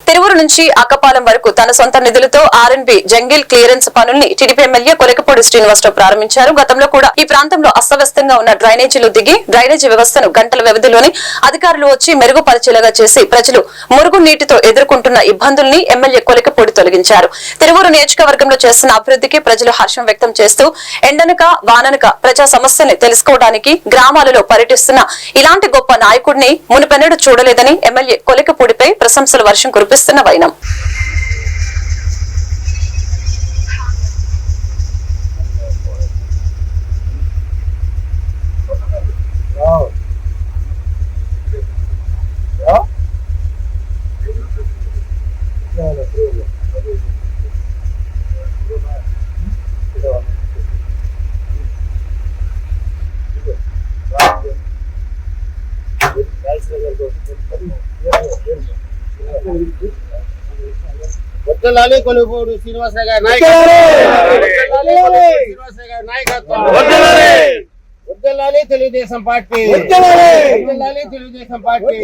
తిరువురు నుంచి అక్కపాలెం వరకు తన సొంత నిధులతో ఆర్ఎన్బి జంగిల్ క్లియరెన్స్ పనుల్ని టీడీపీ ఎమ్మెల్యే కొలకపూడి శ్రీనివాసరావు ప్రారంభించారు. గతంలో కూడా ఈ ప్రాంతంలో అస్తవ్యస్తంగా ఉన్న డ్రైనేజీలు దిగి డ్రైనేజీ వ్యవస్థను గంటల వ్యవధిలోని అధికారులు వచ్చి మెరుగుపరిచేలాగా చేసి ప్రజలు మురుగు నీటితో ఎదుర్కొంటున్న ఇబ్బందుల్ని ఎమ్మెల్యే కొలకపూడి తొలగించారు. తిరువురు నియోజకవర్గంలో చేస్తున్న అభివృద్ధికి ప్రజలు హర్షం వ్యక్తం చేస్తూ ఎండనక వాననక ప్రజా సమస్యని తెలుసుకోవడానికి గ్రామాలలో పర్యటిస్తున్న ఇలాంటి గొప్ప నాయకుడిని మునుపెన్నడూ చూడలేదని ఎమ్మెల్యే కొలకపూడిపై ప్రశంసల వర్షం కురిపిస్తున్న వైనం. వద్దలాలి కొలుపూడి శ్రీనివాసరావు గారి నాయకత్వం, వద్దలాలి తెలుగుదేశం పార్టీ, వద్దలాలి తెలుగుదేశం పార్టీ.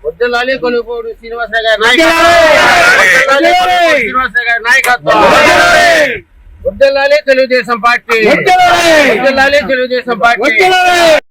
వద్దలాలి కొలుపూడి శ్రీనివాసరావు గారి నాయకత్వం, వద్దలాలి తెలుగుదేశం పార్టీ, వద్దలాలి తెలుగుదేశం పార్టీ.